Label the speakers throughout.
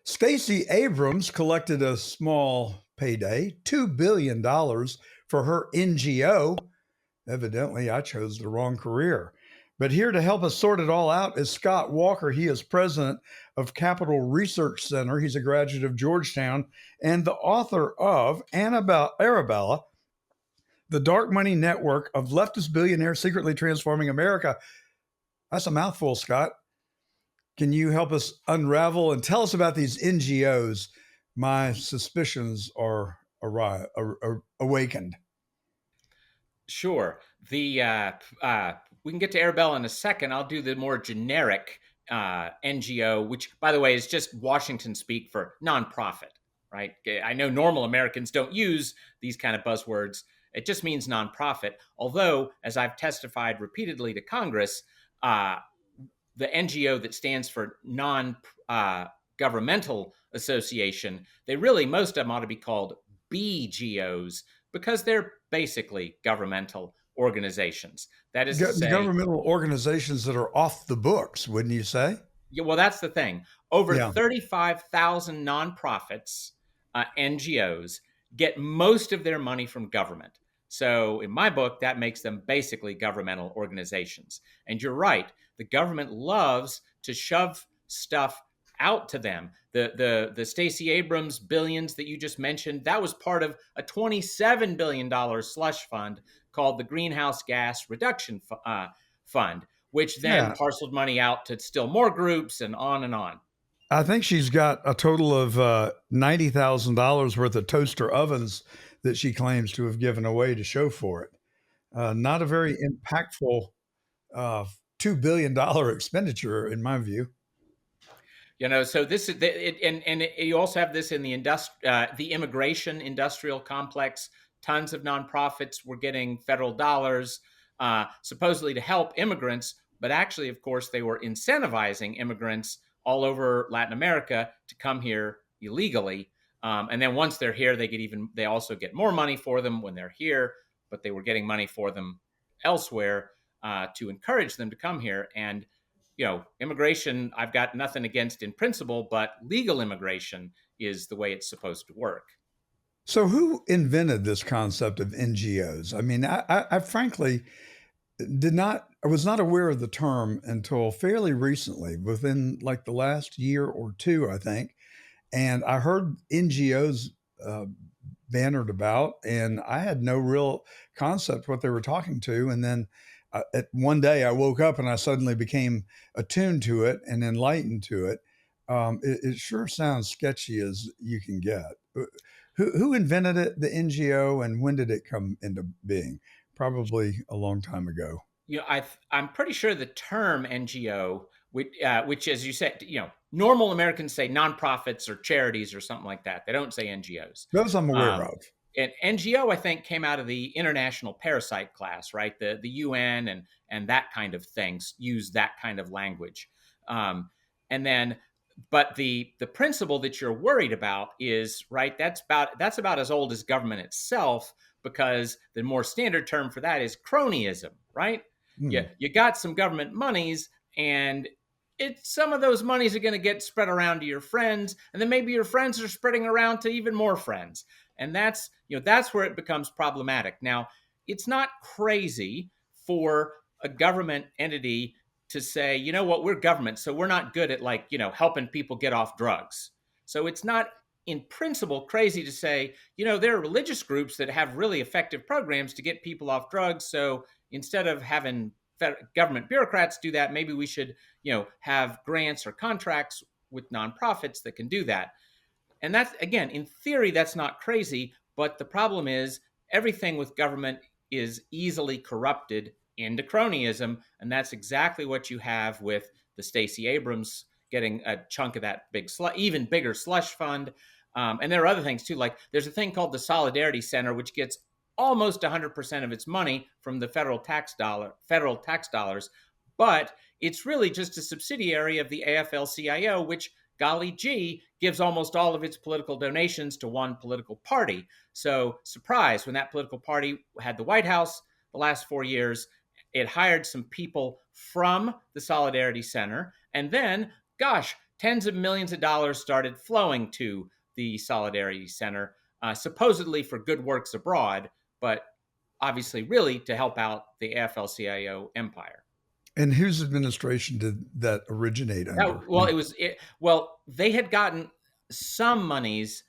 Speaker 1: Stacey Abrams collected a small payday, $2 billion, for her NGO. Evidently, I chose the wrong career. But here to help us sort it all out is Scott Walker. He is president of Capital Research Center. He's a graduate of Georgetown and the author of Arabella, the Dark Money Network of Leftist Billionaires Secretly Transforming America. That's a mouthful, Scott. Can you help us unravel and tell us about these NGOs? My suspicions are awakened.
Speaker 2: Sure. The We can get to Arabella in a second. I'll do the more generic NGO, which, by the way, is just Washington speak for nonprofit. Right? I know normal Americans don't use these kind of buzzwords. It just means nonprofit. Although, as I've testified repeatedly to Congress, the NGO that stands for non-governmental association, most of them ought to be called BGOs because they're basically governmental organizations. That is to say,
Speaker 1: governmental organizations that are off the books, wouldn't you say?
Speaker 2: yeah, well, that's the thing. Over
Speaker 1: Yeah.
Speaker 2: 35,000 nonprofits, NGOs, get most of their money from government. So in my book, that makes them basically governmental organizations. And you're right, the government loves to shove stuff out to them. The Stacey Abrams billions that you just mentioned, that was part of a $27 billion slush fund called the Greenhouse Gas Reduction Fund, which then
Speaker 1: Yeah.
Speaker 2: parceled money out to still more groups and on and on.
Speaker 1: I think she's got a total of $90,000 worth of toaster ovens that she claims to have given away to show for it. Not a very impactful $2 billion expenditure, in my view.
Speaker 2: So this is you also have this in the immigration industrial complex. Tons of nonprofits were getting federal dollars, supposedly to help immigrants, but actually, of course, they were incentivizing immigrants all over Latin America to come here illegally. And then once they're here, they also get more money for them when they're here, but they were getting money for them elsewhere to encourage them to come here. And immigration, I've got nothing against in principle, but legal immigration is the way it's supposed to work.
Speaker 1: So, who invented this concept of NGOs? I mean, I frankly I was not aware of the term until fairly recently, within like the last year or two, I think. And I heard NGOs bannered about, and I had no real concept what they were talking to. And then one day I woke up and I suddenly became attuned to it and enlightened to it. It sure sounds sketchy as you can get. Who invented it, the NGO, and when did it come into being? Probably a long time ago.
Speaker 2: I'm pretty sure the term NGO, which, as you said, normal Americans say nonprofits or charities or something like that. They don't say NGOs.
Speaker 1: Those I'm aware of.
Speaker 2: And NGO, I think, came out of the international parasite class, right? The UN and that kind of things use that kind of language. And then, but the principle that you're worried about is, right, that's about as old as government itself, because the more standard term for that is cronyism, right? Yeah, you got some government monies, and some of those monies are going to get spread around to your friends, and then maybe your friends are spreading around to even more friends. And that's where it becomes problematic. Now, it's not crazy for a government entity to say, you know what, we're government, so we're not good at helping people get off drugs. So it's not in principle crazy to say, there are religious groups that have really effective programs to get people off drugs. So instead of having government bureaucrats do that, maybe we should, have grants or contracts with nonprofits that can do that. And that's, again, in theory, that's not crazy. But the problem is everything with government is easily corrupted into cronyism. And that's exactly what you have with the Stacey Abrams getting a chunk of that even bigger slush fund. And there are other things too, like there's a thing called the Solidarity Center, which gets almost 100% of its money from the federal tax dollars, but it's really just a subsidiary of the AFL-CIO, which, golly gee, gives almost all of its political donations to one political party. So, surprise, when that political party had the White House the last 4 years, it hired some people from the Solidarity Center, and then, gosh, tens of millions of dollars started flowing to the Solidarity Center, supposedly for good works abroad, but obviously really to help out the AFL-CIO empire.
Speaker 1: And whose administration did that originate under?
Speaker 2: Well, well, they had gotten some monies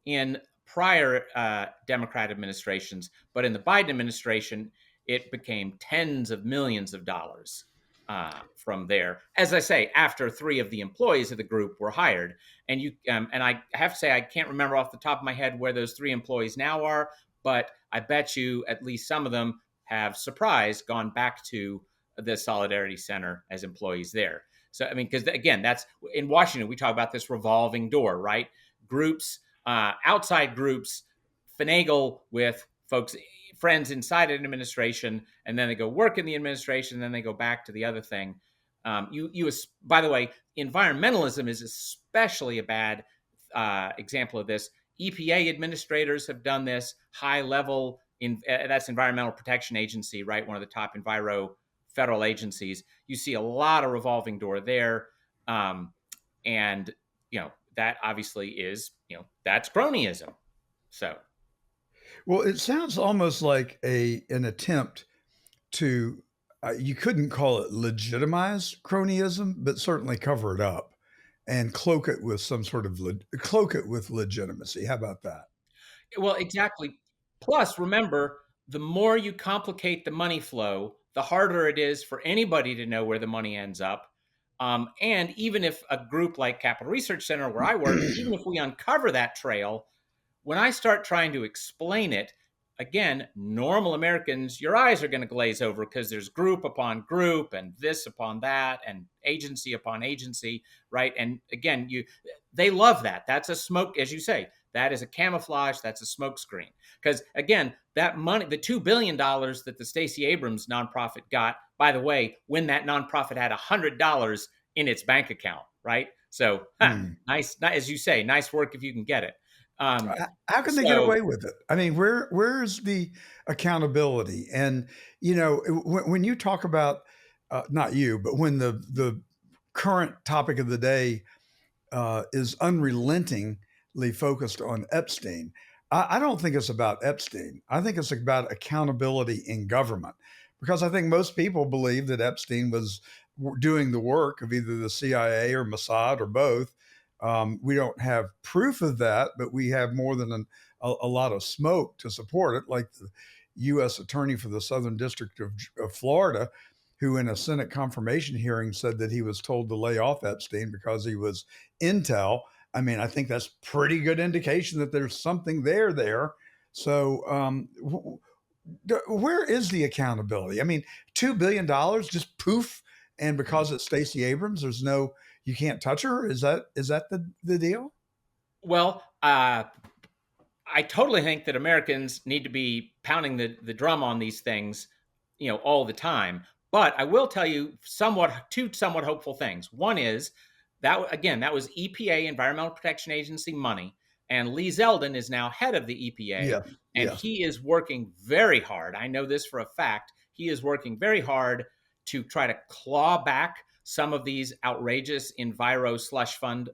Speaker 2: in prior Democrat administrations, but in the Biden administration, it became tens of millions of dollars from there. As I say, after three of the employees of the group were hired, and I have to say I can't remember off the top of my head where those three employees now are, but I bet you at least some of them have surprised gone back to the Solidarity Center as employees there. So I mean, because again, that's in Washington. We talk about this revolving door, right? Groups outside groups finagle with folks, friends inside an administration, and then they go work in the administration, and then they go back to the other thing. By the way, environmentalism is especially a bad example of this. EPA administrators have done this. High level, that's Environmental Protection Agency, right? One of the top enviro federal agencies. You see a lot of revolving door there, and that obviously is that's cronyism. So,
Speaker 1: Well, it sounds almost like an attempt to you couldn't call it legitimize cronyism, but certainly cover it up and cloak it with some sort of cloak it with legitimacy. How about that?
Speaker 2: well, exactly. Plus, remember, the more you complicate the money flow, the harder it is for anybody to know where the money ends up. And even if a group like Capital Research Center, where I work, even if we uncover that trail, when I start trying to explain it, again, normal Americans, your eyes are going to glaze over because there's group upon group and this upon that and agency upon agency, right? And again, they love that. That's a smoke, as you say, that is a camouflage, that's a smoke screen. Because again, that money, the $2 billion that the Stacey Abrams nonprofit got, by the way, when that nonprofit had $100 in its bank account, right? So nice, as you say, nice work if you can get it.
Speaker 1: How can they get
Speaker 2: So
Speaker 1: away with it? I mean, where's the accountability? And when you talk about not you, but when the current topic of the day is unrelentingly focused on Epstein, I don't think it's about Epstein. I think it's about accountability in government, because I think most people believe that Epstein was doing the work of either the CIA or Mossad or both. We don't have proof of that, but we have more than a lot of smoke to support it, like the U.S. Attorney for the Southern District of Florida, who in a Senate confirmation hearing said that he was told to lay off Epstein because he was intel. I mean, I think that's pretty good indication that there's something there. So where is the accountability? I mean, $2 billion just poof, and because it's Stacey Abrams, you can't touch her. Is that the deal?
Speaker 2: well, I totally think that Americans need to be pounding the drum on these things, all the time. But I will tell you two somewhat hopeful things. One is that again, that was EPA, Environmental Protection Agency money, and Lee Zeldin is now head of the EPA,
Speaker 1: Yes,
Speaker 2: and
Speaker 1: yes.
Speaker 2: he is working very hard. I know this for a fact. He is working very hard to try to claw back some of these outrageous Enviro slush fund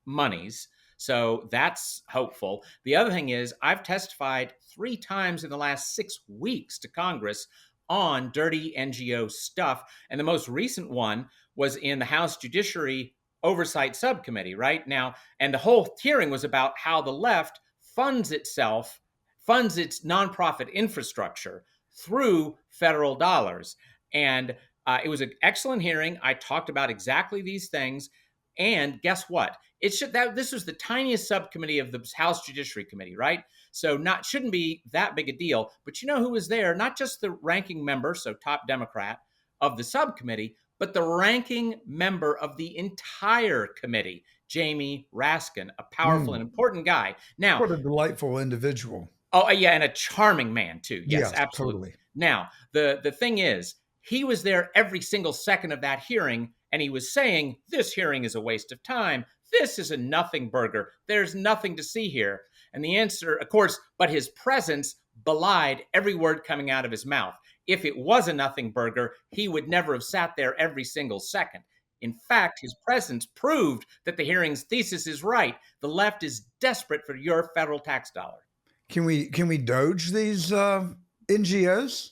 Speaker 2: monies. So that's hopeful. The other thing is, I've testified 3 times in the last 6 weeks to Congress on dirty NGO stuff. And the most recent one was in the House Judiciary Oversight Subcommittee, right? Now, and the whole hearing was about how the left funds its nonprofit infrastructure through federal dollars. And it was an excellent hearing. I talked about exactly these things. And guess what? This was the tiniest subcommittee of the House Judiciary Committee, right? So shouldn't be that big a deal. But you know who was there? Not just the ranking member, so top Democrat of the subcommittee, but the ranking member of the entire committee, Jamie Raskin, a powerful and
Speaker 1: Mm,
Speaker 2: important guy. Now,
Speaker 1: what a delightful individual.
Speaker 2: oh, yeah, and a charming man too. Yes,
Speaker 1: Yes,
Speaker 2: absolutely.
Speaker 1: totally.
Speaker 2: Now, the thing is, he was there every single second of that hearing, and he was saying, "This hearing is a waste of time. This is a nothing burger. There's nothing to see here." And the answer, of course, but his presence belied every word coming out of his mouth. If it was a nothing burger, he would never have sat there every single second. In fact, his presence proved that the hearing's thesis is right. The left is desperate for your federal tax dollar.
Speaker 1: Can we doge these NGOs?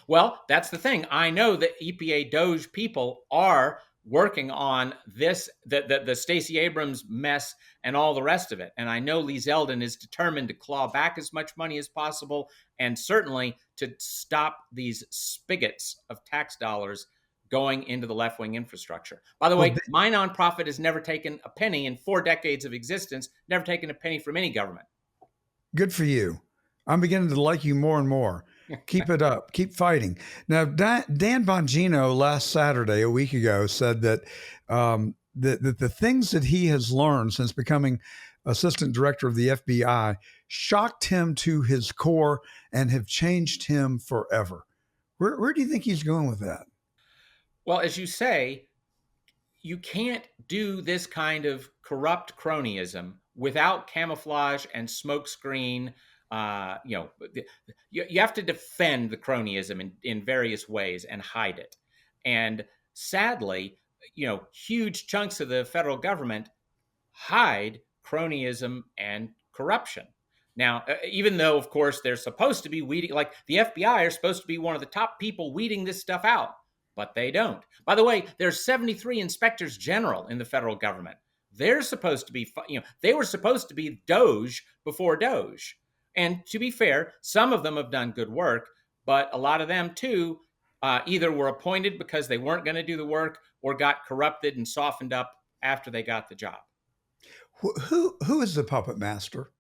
Speaker 2: Well, that's the thing. I know that EPA Doge people are working on this, the Stacey Abrams mess and all the rest of it. And I know Lee Zeldin is determined to claw back as much money as possible, and certainly to stop these spigots of tax dollars going into the left wing infrastructure. By the
Speaker 1: Well,
Speaker 2: way, my nonprofit has never taken a penny in 4 decades of existence, never taken a penny from any government.
Speaker 1: good for you. I'm beginning to like you more and more. Keep it up. Keep fighting. Now, Dan Bongino last Saturday, a week ago, said that that the things that he has learned since becoming assistant director of the FBI shocked him to his core and have changed him forever. Where do you think he's going with that?
Speaker 2: Well, as you say, you can't do this kind of corrupt cronyism without camouflage and smokescreen. You have to defend the cronyism in various ways and hide it. And sadly, huge chunks of the federal government hide cronyism and corruption. Now, even though, of course, they're supposed to be weeding, like the FBI are supposed to be one of the top people weeding this stuff out, but they don't. By the way, there's 73 inspectors general in the federal government. They're supposed to be, they were supposed to be Doge before Doge. And to be fair, some of them have done good work, but a lot of them too either were appointed because they weren't going to do the work or got corrupted and softened up after they got the job.
Speaker 1: Who is the puppet master?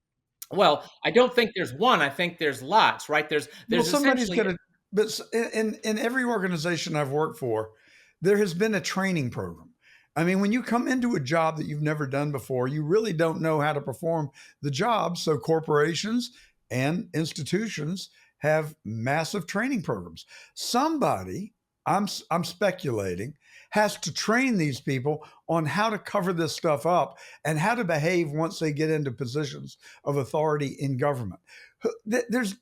Speaker 2: Well, I don't think there's one. I think there's lots, right?
Speaker 1: Well,
Speaker 2: There's
Speaker 1: somebody's
Speaker 2: essentially
Speaker 1: got to. But in every organization I've worked for, there has been a training program. I mean, when you come into a job that you've never done before, you really don't know how to perform the job. So corporations and institutions have massive training programs. Somebody, I'm speculating, has to train these people on how to cover this stuff up and how to behave once they get into positions of authority in government. There's,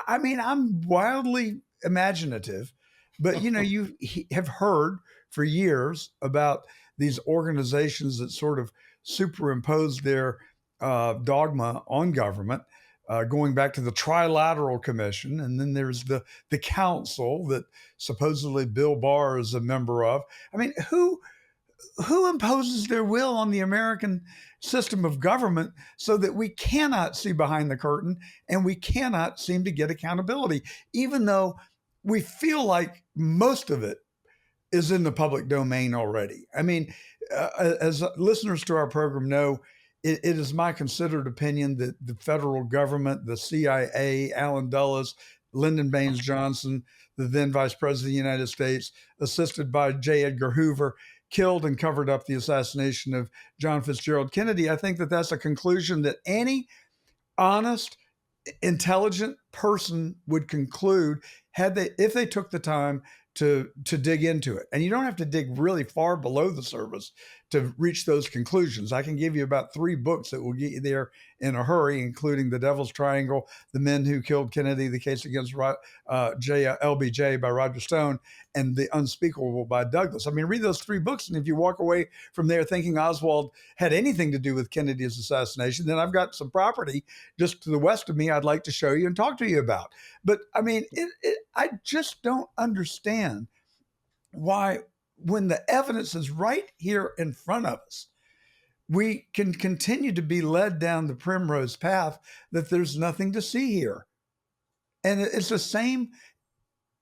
Speaker 1: I mean, I'm wildly imaginative, but you have heard for years about these organizations that sort of superimpose their dogma on government, going back to the Trilateral Commission, and then there's the council that supposedly Bill Barr is a member of. I mean, who imposes their will on the American system of government so that we cannot see behind the curtain and we cannot seem to get accountability, even though we feel like most of it is in the public domain already. I mean, as listeners to our program know, it is my considered opinion that the federal government, the CIA, Alan Dulles, Lyndon Baines Johnson, the then Vice President of the United States, assisted by J. Edgar Hoover, killed and covered up the assassination of John Fitzgerald Kennedy. I think that that's a conclusion that any honest, intelligent person would conclude if they took the time to dig into it. And you don't have to dig really far below the surface to reach those conclusions. I can give you about 3 books that will get you there in a hurry, including The Devil's Triangle, The Men Who Killed Kennedy, The Case Against LBJ by Roger Stone, and The Unspeakable by Douglas. I mean, read those 3 books, and if you walk away from there thinking Oswald had anything to do with Kennedy's assassination, then I've got some property just to the west of me I'd like to show you and talk to you about. But I mean, I just don't understand why, when the evidence is right here in front of us, we can continue to be led down the primrose path that there's nothing to see here. And it's the same,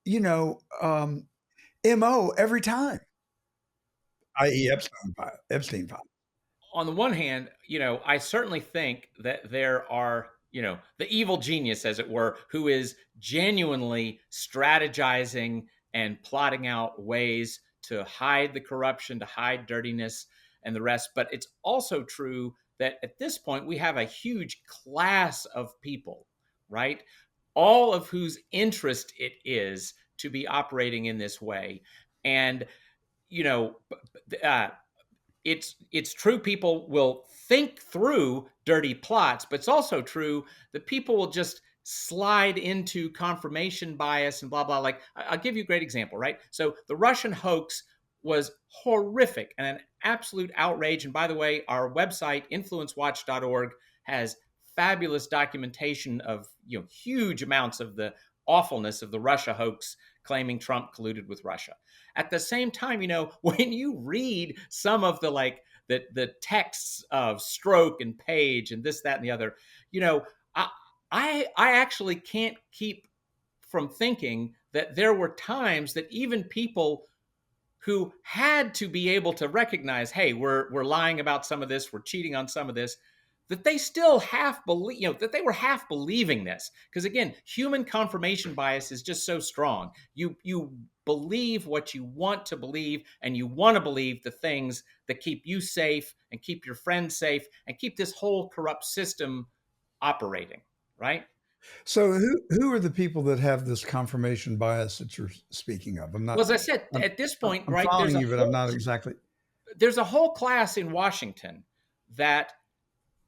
Speaker 1: MO every time, i.e. Epstein file.
Speaker 2: On the one hand, I certainly think that there are, the evil genius, as it were, who is genuinely strategizing and plotting out ways to hide the corruption, to hide dirtiness and the rest. But it's also true that at this point, we have a huge class of people, right? All of whose interest it is to be operating in this way. And, it's true people will think through dirty plots, but it's also true that people will just slide into confirmation bias and blah blah. Like, I'll give you a great example, right? So the Russian hoax was horrific and an absolute outrage. And by the way, our website, influencewatch.org, has fabulous documentation of huge amounts of the awfulness of the Russia hoax claiming Trump colluded with Russia. At the same time, when you read some of the the texts of Stroke and Page and this, that, and the other, I I actually can't keep from thinking that there were times that even people who had to be able to recognize, hey, we're lying about some of this, we're cheating on some of this, that they still half believe, that they were half believing this. Because again, human confirmation bias is just so strong. You believe what you want to believe, and you want to believe the things that keep you safe and keep your friends safe and keep this whole corrupt system operating, right?
Speaker 1: So who are the people that have this confirmation bias that you're speaking of? I'm
Speaker 2: Well,
Speaker 1: not.
Speaker 2: as I said,
Speaker 1: I'm,
Speaker 2: at this
Speaker 1: I'm
Speaker 2: point,
Speaker 1: I'm
Speaker 2: right,
Speaker 1: following you, but I'm not exactly.
Speaker 2: there's a whole class in Washington that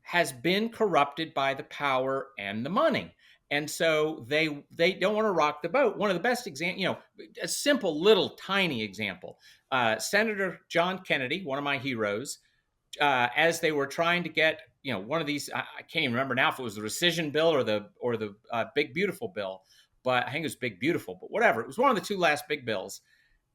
Speaker 2: has been corrupted by the power and the money. And so they don't want to rock the boat. One of the best examples, a simple little tiny example. Senator John Kennedy, one of my heroes, as they were trying to get one of these, I can't even remember now if it was the rescission bill or the big beautiful bill, but I think it was big beautiful, but whatever, it was one of the two last big bills.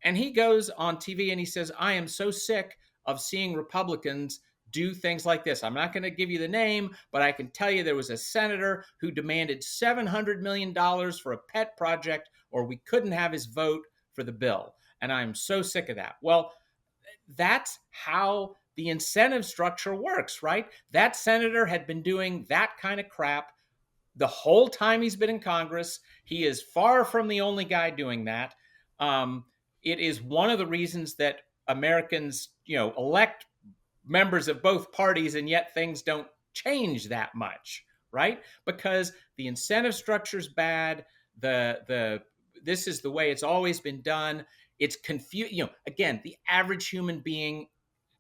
Speaker 2: And he goes on TV and he says, I am so sick of seeing Republicans do things like this. I'm not going to give you the name, but I can tell you there was a senator who demanded $700 million for a pet project, or we couldn't have his vote for the bill. And I'm so sick of that. Well, that's how the incentive structure works, right? That senator had been doing that kind of crap the whole time he's been in Congress. He is far from the only guy doing that. Um, it is one of the reasons that Americans, elect members of both parties, and yet things don't change that much, right? Because the incentive structure is bad. The this is the way it's always been done. It's confused. Again, the average human being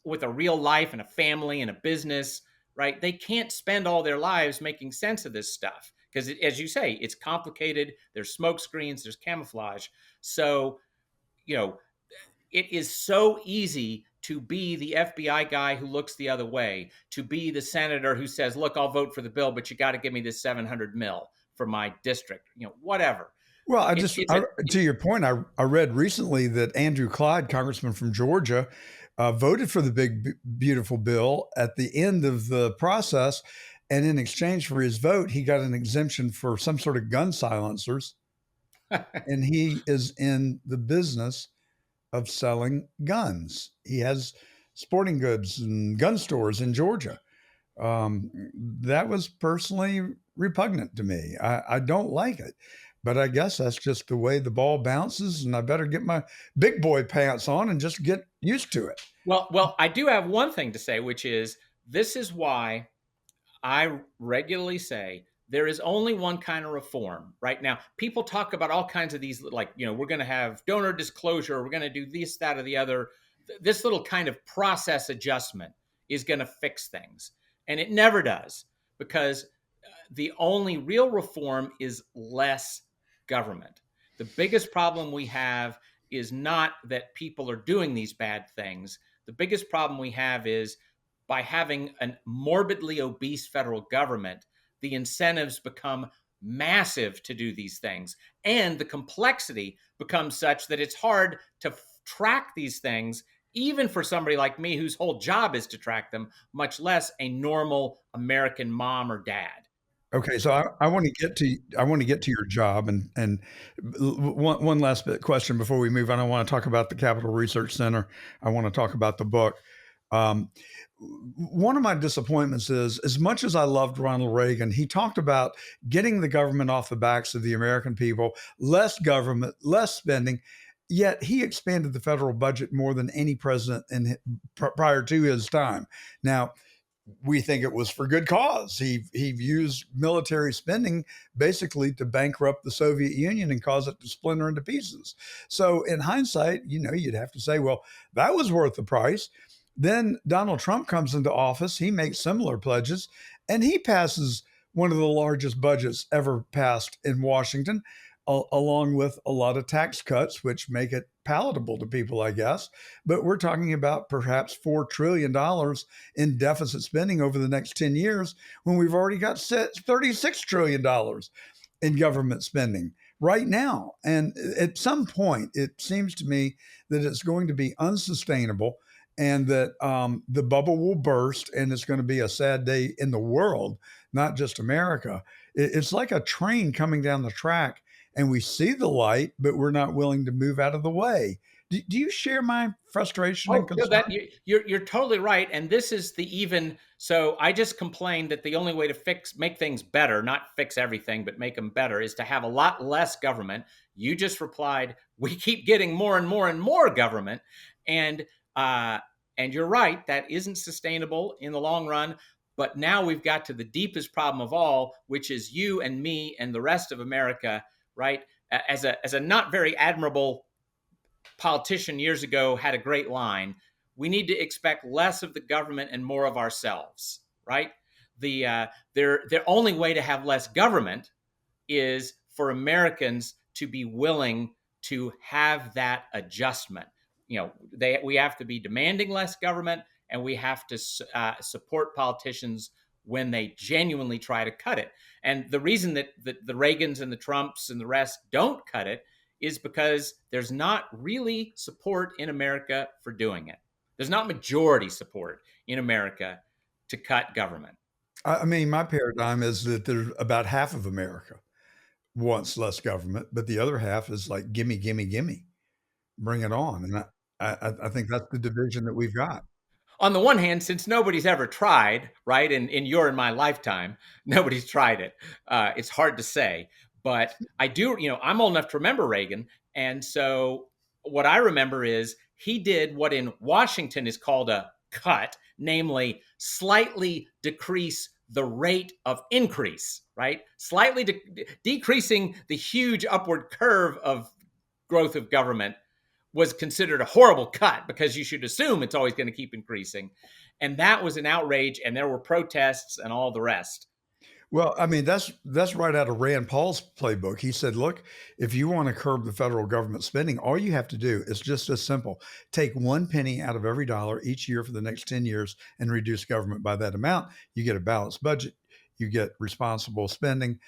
Speaker 2: with a real life and a family and a business, right? They can't spend all their lives making sense of this stuff because, as you say, it's complicated. There's smoke screens, there's camouflage. So, you know, it is so easy to be the FBI guy who looks the other way, to be the senator who says, look, I'll vote for the bill, but you got to give me this 700 mil for my district, whatever.
Speaker 1: Well,
Speaker 2: It's a,
Speaker 1: to your point, I read recently that Andrew Clyde, congressman from Georgia, voted for the big, beautiful bill at the end of the process. And in exchange for his vote, he got an exemption for some sort of gun silencers. And he is in the business of selling guns. He has sporting goods and gun stores in Georgia. That was personally repugnant to me. I don't like it, but I guess that's just the way the ball bounces, and I better get my big boy pants on and just get used to it.
Speaker 2: well, I do have one thing to say, which is this is why I regularly say there is only one kind of reform right now. People talk about all kinds of these, like, we're going to have donor disclosure, we're going to do this, that, or the other. This little kind of process adjustment is going to fix things. And it never does, because the only real reform is less government. The biggest problem we have is not that people are doing these bad things. The biggest problem we have is by having a morbidly obese federal government, the incentives become massive to do these things. And the complexity becomes such that it's hard to track these things, even for somebody like me whose whole job is to track them, much less a normal American mom or dad.
Speaker 1: Okay, so I want to get to your job, and one last question before we move on. I want to talk about the Capital Research Center. I want to talk about the book. Um, one of my disappointments is, as much as I loved Ronald Reagan, he talked about getting the government off the backs of the American people, less government, less spending. Yet he expanded the federal budget more than any president prior to his time. Now, we think it was for good cause. He used military spending basically to bankrupt the Soviet Union and cause it to splinter into pieces. So in hindsight, you'd have to say, well, that was worth the price. Then Donald Trump comes into office. He makes similar pledges, and he passes one of the largest budgets ever passed in Washington, along with a lot of tax cuts, which make it palatable to people, I guess. But we're talking about perhaps $4 trillion in deficit spending over the next 10 years when we've already got $36 trillion in government spending right now. And at some point, it seems to me that it's going to be unsustainable and that the bubble will burst and it's going to be a sad day in the world, not just America. It's like a train coming down the track and we see the light, but we're not willing to move out of the way. Do you share my frustration and
Speaker 2: Oh, no,
Speaker 1: concern?
Speaker 2: that you're totally right, and this is the even. So I just complained that the only way to make things better, not fix everything, but make them better, is to have a lot less government. You just replied, we keep getting more and more and more government, and uh, and you're right, that isn't sustainable in the long run. But now we've got to the deepest problem of all, which is you and me and the rest of America, right? As a not very admirable politician years ago had a great line. We need to expect less of the government and more of ourselves, right? Their only way to have less government is for Americans to be willing to have that adjustment. We have to be demanding less government, and we have to support politicians when they genuinely try to cut it. And the reason that the Reagans and the Trumps and the rest don't cut it is because there's not really support in America for doing it. There's not majority support in America to cut government.
Speaker 1: I mean, my paradigm is that there's about half of America wants less government, but the other half is like, gimme, gimme, gimme, bring it on. And I think that's the division that we've got.
Speaker 2: On the one hand, since nobody's ever tried, right, in your and my lifetime, nobody's tried it. It's hard to say, but I do. I'm old enough to remember Reagan, and so what I remember is he did what in Washington is called a cut, namely slightly decrease the rate of increase, right? Slightly decreasing the huge upward curve of growth of government was considered a horrible cut because you should assume it's always going to keep increasing. And that was an outrage, and there were protests and all the rest.
Speaker 1: Well, I mean, that's right out of Rand Paul's playbook. He said, "Look, if you want to curb the federal government spending, all you have to do is just as simple: take 1 penny out of every dollar each year for the next 10 years, and reduce government by that amount. You get a balanced budget, you get responsible spending,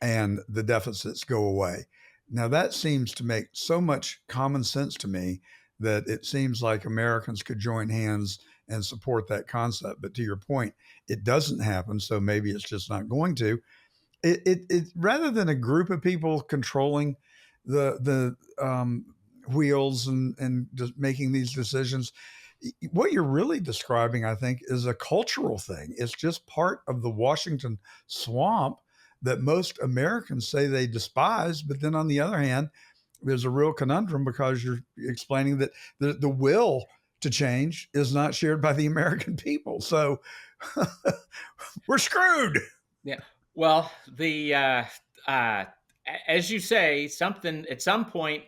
Speaker 1: and the deficits go away." Now, that seems to make so much common sense to me that it seems like Americans could join hands and support that concept. But to your point, it doesn't happen, so maybe it's just not going to. It rather than a group of people controlling the wheels and just making these decisions, what you're really describing, I think, is a cultural thing. It's just part of the Washington swamp that most Americans say they despise. But then on the other hand, there's a real conundrum because you're explaining that the will to change is not shared by the American people. So we're screwed.
Speaker 2: Yeah. Well, as you say, something at some point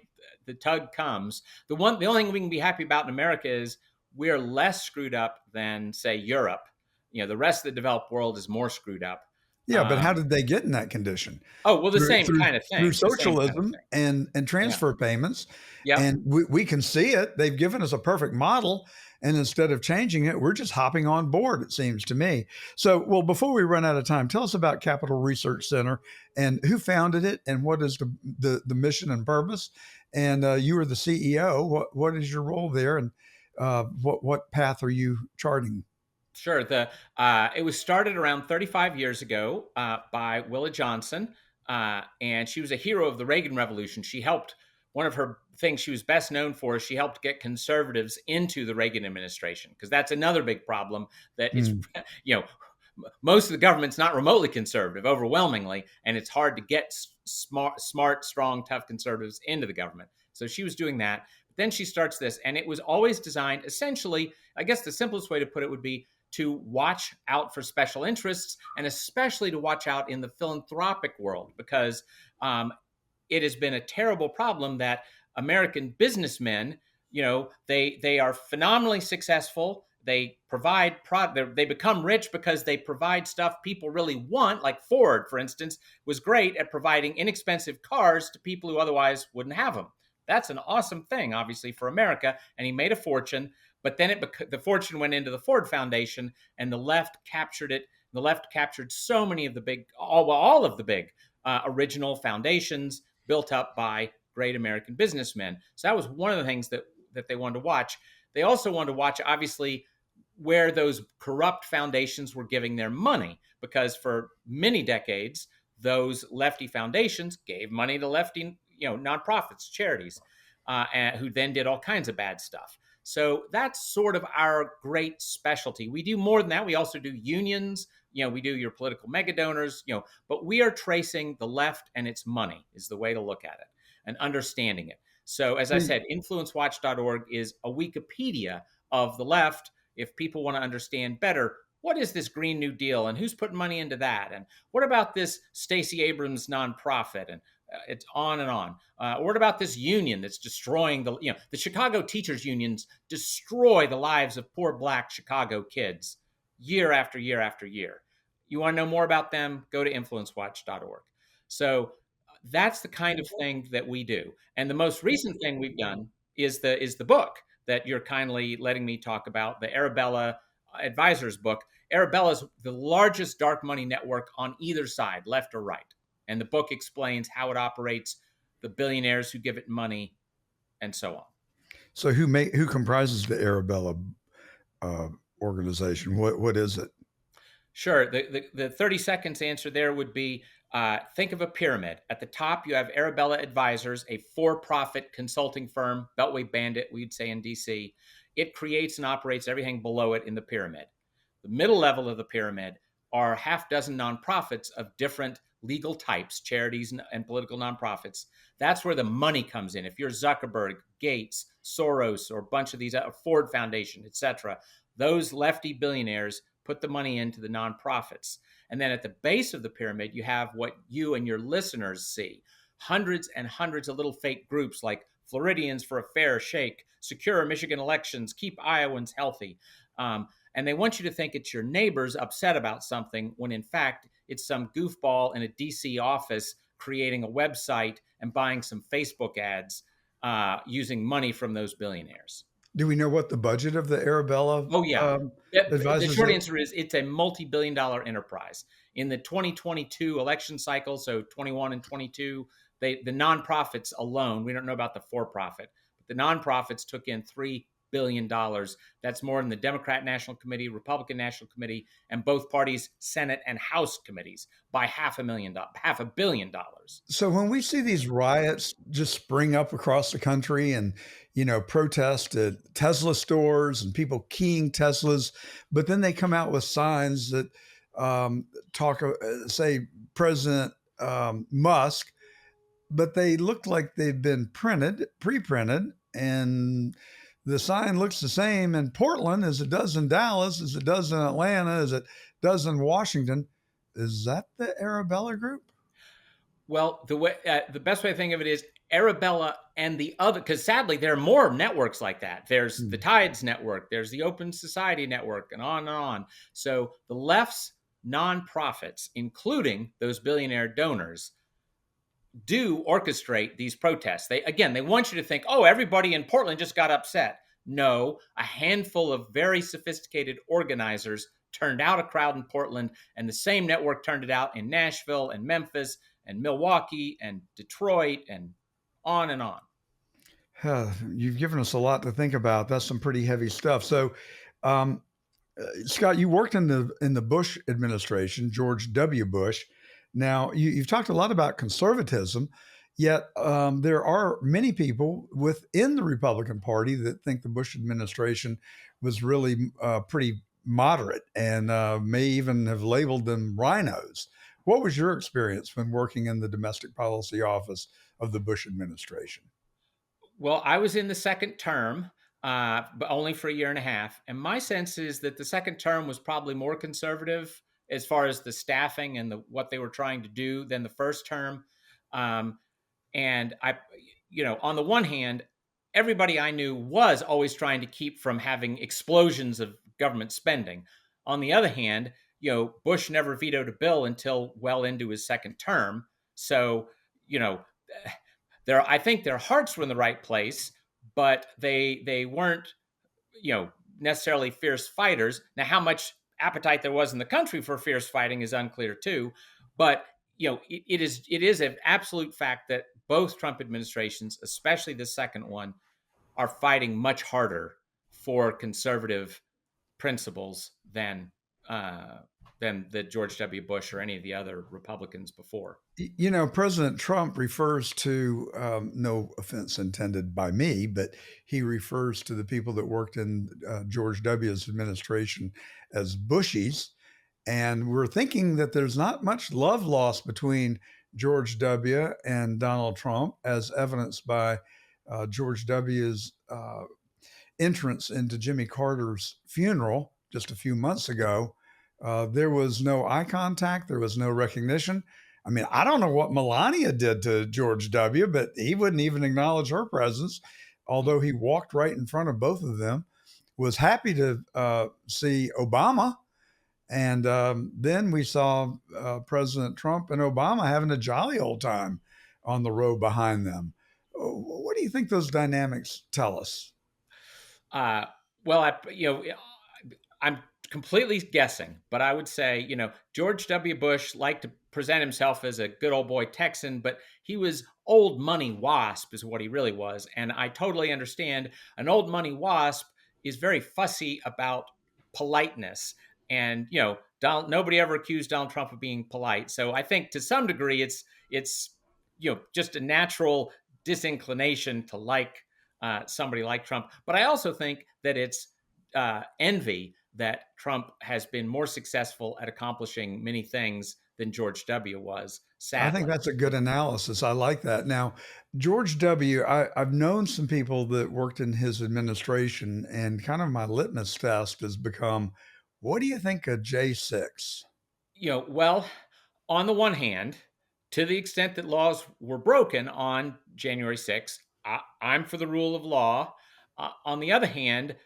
Speaker 2: the tug comes. The only thing we can be happy about in America is we're less screwed up than say Europe. The rest of the developed world is more screwed up.
Speaker 1: Yeah, but how did they get in that condition?
Speaker 2: Oh, well, the
Speaker 1: Through
Speaker 2: same
Speaker 1: through
Speaker 2: kind of
Speaker 1: through
Speaker 2: thing. The same kind of
Speaker 1: socialism
Speaker 2: thing.
Speaker 1: and
Speaker 2: Yeah.
Speaker 1: transfer payments,
Speaker 2: Yep.
Speaker 1: and we can see it. They've given us a perfect model, and instead of changing it, we're just hopping on board, it seems to me. So, well, before we run out of time, tell us about Capital Research Center and who founded it and what is the mission and purpose. And you are the CEO. What is your role there, and what path are you charting?
Speaker 2: Sure. It was started around 35 years ago by Willa Johnson, and she was a hero of the Reagan Revolution. She helped. One of her things she was best known for is she helped get conservatives into the Reagan administration, because that's another big problem. That it's
Speaker 1: Mm.
Speaker 2: you know most of the government's not remotely conservative, overwhelmingly, and it's hard to get smart, strong, tough conservatives into the government. So she was doing that. But then she starts this, and it was always designed essentially. I guess the simplest way to put it would be to watch out for special interests, and especially to watch out in the philanthropic world, because it has been a terrible problem that American businessmen, they are phenomenally successful. they provide they become rich because they provide stuff people really want. Like Ford, for instance, was great at providing inexpensive cars to people who otherwise wouldn't have them. That's an awesome thing, obviously, for America. And he made a fortune. But then the fortune went into the Ford Foundation, and the left captured it. The left captured so many of the big, all of the big original foundations built up by great American businessmen. So that was one of the things that they wanted to watch. They also wanted to watch, obviously, where those corrupt foundations were giving their money, because for many decades, those lefty foundations gave money to lefty, nonprofits, charities, who then did all kinds of bad stuff. So that's sort of our great specialty. We do more than that. We also do unions. We do your political mega donors. But we are tracing the left and its money is the way to look at it and understanding it. So, as I said, influencewatch.org is a Wikipedia of the left. If people want to understand better, what is this Green New Deal and who's putting money into that? And what about this Stacey Abrams nonprofit? And it's on and on. What about this union that's destroying the Chicago teachers unions destroy the lives of poor Black Chicago kids year after year after year. You want to know more about them? Go to influencewatch.org. So that's the kind of thing that we do. And the most recent thing we've done is the book that you're kindly letting me talk about, the Arabella Advisors book. Arabella is the largest dark money network on either side, left or right. And the book explains how it operates, the billionaires who give it money, and so on.
Speaker 1: So who comprises the Arabella uh, organization? What is it?
Speaker 2: Sure. The 30 seconds answer there would be think of a pyramid. At the top, you have Arabella Advisors, a for-profit consulting firm, Beltway Bandit, we'd say in DC. It creates and operates everything below it in the pyramid. The middle level of the pyramid are half dozen nonprofits of different legal types, charities and political nonprofits. That's where the money comes in. If you're Zuckerberg, Gates, Soros, or a bunch of these, Ford Foundation, etc., those lefty billionaires put the money into the nonprofits. And then at the base of the pyramid, you have what you and your listeners see. Hundreds and hundreds of little fake groups like Floridians for a Fair Shake, Secure Michigan Elections, Keep Iowans Healthy. And they want you to think it's your neighbors upset about something when in fact it's some goofball in a DC office creating a website and buying some Facebook ads using money from those billionaires.
Speaker 1: Do we know what the budget of the Arabella
Speaker 2: Oh, yeah. The
Speaker 1: Advisors
Speaker 2: short
Speaker 1: is?
Speaker 2: answer is it's a multi-billion-dollar enterprise. In the 2022 election cycle, so 21 and 22, the nonprofits alone, we don't know about the for-profit, but the nonprofits took in $3 billion. That's more than the Democrat National Committee, Republican National Committee, and both parties' Senate and House committees by $500 million.
Speaker 1: So when we see these riots just spring up across the country and, protest at Tesla stores and people keying Teslas, but then they come out with signs that say President Musk, but they look like they've been pre-printed, and the sign looks the same in Portland as it does in Dallas, as it does in Atlanta, as it does in Washington. Is that the Arabella Group?
Speaker 2: Well, the best way to think of it is Arabella and the other, because sadly there are more networks like that. There's the Tides Network, there's the Open Society Network, and on and on. So the left's nonprofits, including those billionaire donors, do orchestrate these protests. They want you to think, oh, everybody in Portland just got upset. No, a handful of very sophisticated organizers turned out a crowd in Portland, and the same network turned it out in Nashville and Memphis and Milwaukee and Detroit and on and on.
Speaker 1: You've given us a lot to think about. That's some pretty heavy stuff. So, um, Scott, you worked in the Bush administration, George W. Bush. Now, you've talked a lot about conservatism, yet there are many people within the Republican Party that think the Bush administration was really pretty moderate and may even have labeled them rhinos. What was your experience when working in the domestic policy office of the Bush administration?
Speaker 2: Well, I was in the second term, but only for a year and a half. And my sense is that the second term was probably more conservative as far as the staffing and what they were trying to do than the first term. And on the one hand, everybody I knew was always trying to keep from having explosions of government spending. On the other hand, Bush never vetoed a bill until well into his second term. So, you know, I think their hearts were in the right place, but they weren't, necessarily fierce fighters. Now, how much appetite there was in the country for fierce fighting is unclear too. But it is an absolute fact that both Trump administrations, especially the second one, are fighting much harder for conservative principles than the George W. Bush or any of the other Republicans before.
Speaker 1: President Trump refers to, no offense intended by me, but he refers to the people that worked in George W.'s administration as Bushies. And we're thinking that there's not much love lost between George W. and Donald Trump, as evidenced by George W.'s entrance into Jimmy Carter's funeral just a few months ago. There was no eye contact, there was no recognition. I mean, I don't know what Melania did to George W., but he wouldn't even acknowledge her presence, although he walked right in front of both of them. Was happy to see Obama. And then we saw President Trump and Obama having a jolly old time on the row behind them. What do you think those dynamics tell us?
Speaker 2: Uh, well, I'm completely guessing, but I would say, George W. Bush liked to present himself as a good old boy Texan, but he was old money wasp, is what he really was. And I totally understand an old money wasp is very fussy about politeness. And, nobody ever accused Donald Trump of being polite. So I think to some degree it's just a natural disinclination to like somebody like Trump. But I also think that it's envy that Trump has been more successful at accomplishing many things than George W. was,
Speaker 1: I think
Speaker 2: sadly.
Speaker 1: that's a good analysis. I like that. Now, George W., I've known some people that worked in his administration, and kind of my litmus test has become, what do you think of J6?
Speaker 2: Well, on the one hand, to the extent that laws were broken on January 6th, I'm for the rule of law. On the other hand,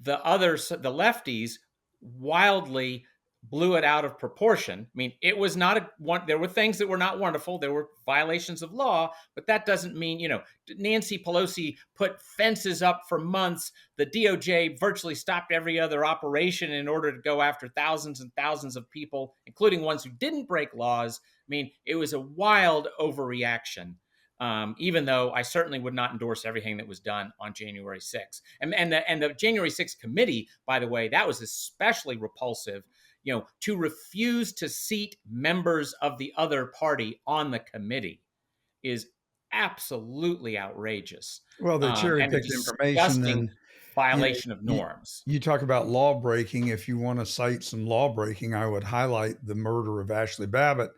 Speaker 2: the lefties wildly blew it out of proportion. I mean, it was not there were things that were not wonderful. There were violations of law, but that doesn't mean, Nancy Pelosi put fences up for months. The DOJ virtually stopped every other operation in order to go after thousands and thousands of people, including ones who didn't break laws. I mean, it was a wild overreaction. Even though I certainly would not endorse everything that was done on January 6th. And the January 6th committee, by the way, that was especially repulsive, to refuse to seat members of the other party on the committee is absolutely outrageous,
Speaker 1: Well, they cherry
Speaker 2: and a
Speaker 1: picked information,
Speaker 2: disgusting
Speaker 1: and you know,
Speaker 2: violation of
Speaker 1: you,
Speaker 2: norms.
Speaker 1: you talk about law breaking. If you want to cite some law breaking, I would highlight the murder of Ashley Babbitt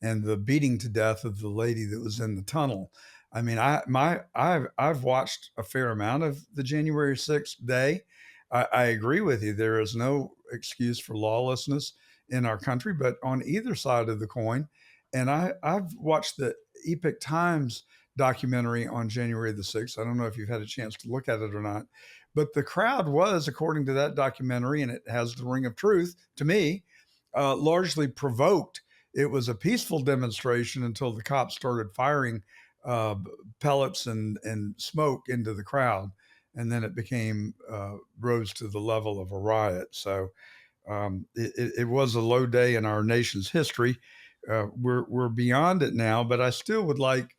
Speaker 1: and the beating to death of the lady that was in the tunnel. I mean, I've watched a fair amount of the January 6th day. I agree with you. There is no excuse for lawlessness in our country, but on either side of the coin. And I've watched the Epoch Times documentary on January the 6th. I don't know if you've had a chance to look at it or not, but the crowd was, according to that documentary, and it has the ring of truth to me, largely provoked. It was a peaceful demonstration until the cops started firing uh, pellets and smoke into the crowd. And then it became, rose to the level of a riot. So it was a low day in our nation's history. We're beyond it now, but I still would like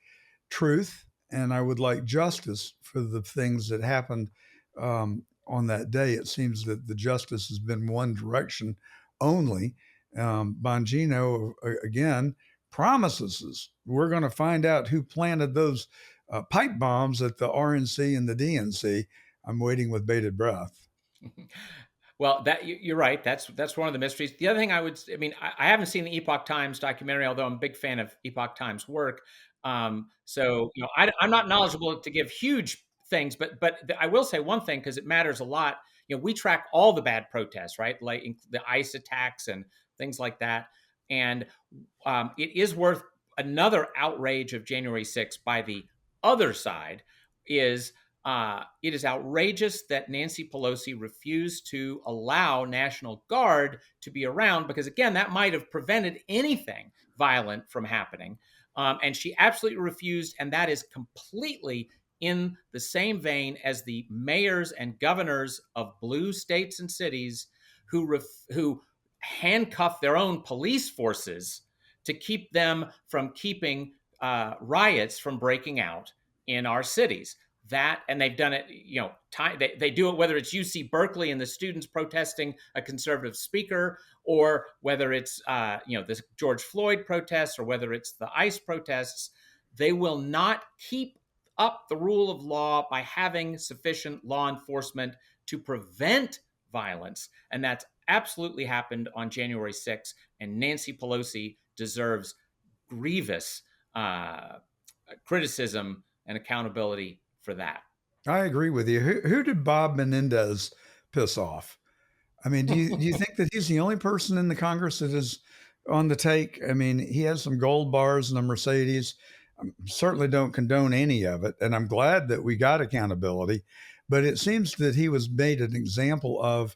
Speaker 1: truth, and I would like justice for the things that happened on that day. It seems that the justice has been one direction only. Bongino, again, promises us we're going to find out who planted those pipe bombs at the RNC and the DNC. I'm waiting with bated breath.
Speaker 2: Well, that you're right. That's one of the mysteries. The other thing I haven't seen the Epoch Times documentary, although I'm a big fan of Epoch Times work. So I'm not knowledgeable to give huge things, but I will say one thing because it matters a lot. We track all the bad protests, right? Like the ICE attacks and things like that, and it is worth another outrage of January 6th by the other side is It is outrageous that Nancy Pelosi refused to allow National Guard to be around because, again, that might have prevented anything violent from happening. And she absolutely refused, and that is completely in the same vein as the mayors and governors of blue states and cities who handcuff their own police forces to keep them from keeping riots from breaking out in our cities. That, and they've done it, they do it whether it's UC Berkeley and the students protesting a conservative speaker, or whether it's the George Floyd protests, or whether it's the ICE protests. They will not keep up the rule of law by having sufficient law enforcement to prevent violence, and that's absolutely happened on January 6th. And Nancy Pelosi deserves grievous criticism and accountability for that.
Speaker 1: I agree with you. Who did Bob Menendez piss off? I mean, do you think that he's the only person in the Congress that is on the take? I mean, he has some gold bars and a Mercedes. I certainly don't condone any of it, and I'm glad that we got accountability. But it seems that he was made an example of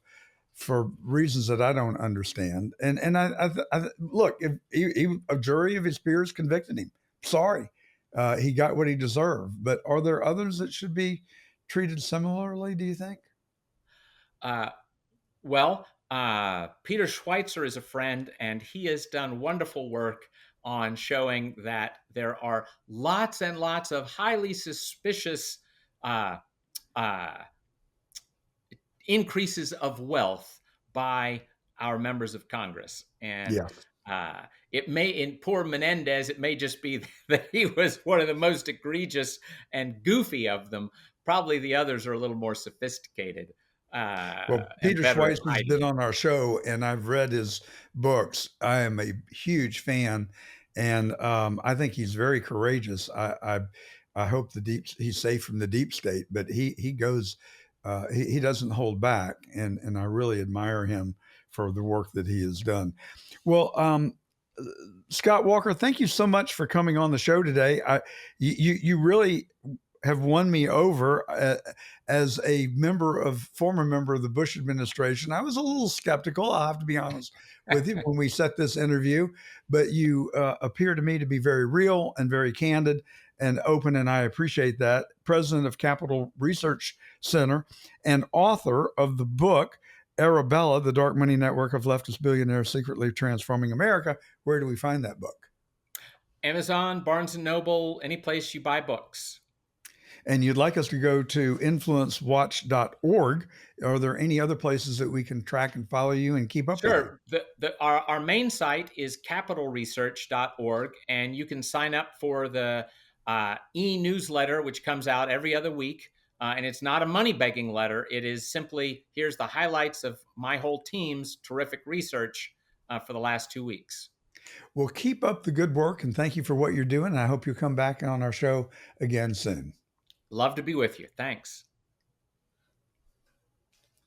Speaker 1: for reasons that I don't understand. And I look, if a jury of his peers convicted him, sorry, he got what he deserved. But are there others that should be treated similarly? Do you think?
Speaker 2: Uh, Peter Schweitzer is a friend, and he has done wonderful work on showing that there are lots and lots of highly suspicious uh, uh, increases of wealth by our members of Congress. And
Speaker 1: Yeah.
Speaker 2: it may, in poor Menendez, it may just be that he was one of the most egregious and goofy of them. Probably the others are a little more sophisticated
Speaker 1: Well,
Speaker 2: and
Speaker 1: Peter
Speaker 2: better at
Speaker 1: Schweizer's
Speaker 2: hiding
Speaker 1: been
Speaker 2: it.
Speaker 1: on our show, and I've read his books. I am a huge fan, and I think he's very courageous. I hope he's safe from the deep state, but he goes he doesn't hold back, and I really admire him for the work that he has done. Well, Scott Walker, thank you so much for coming on the show today. You really have won me over as a former member of the Bush administration. I was a little skeptical. I'll have to be honest with you when we set this interview, but you appear to me to be very real and very candid and open, and I appreciate that. President of Capital Research Center and author of the book Arabella, the Dark Money Network of Leftist Billionaires Secretly Transforming America. Where do we find that book?
Speaker 2: Amazon, Barnes and Noble, any place you buy books.
Speaker 1: And you'd like us to go to influencewatch.org. Are there any other places that we can track and follow you and keep up with you?
Speaker 2: Sure. Our main site is capitalresearch.org, and you can sign up for the e-newsletter, which comes out every other week. And it's not a money begging letter. It is simply, here's the highlights of my whole team's terrific research for the last 2 weeks.
Speaker 1: Well, keep up the good work, and thank you for what you're doing. I hope you'll come back on our show again soon.
Speaker 2: Love to be with you. Thanks.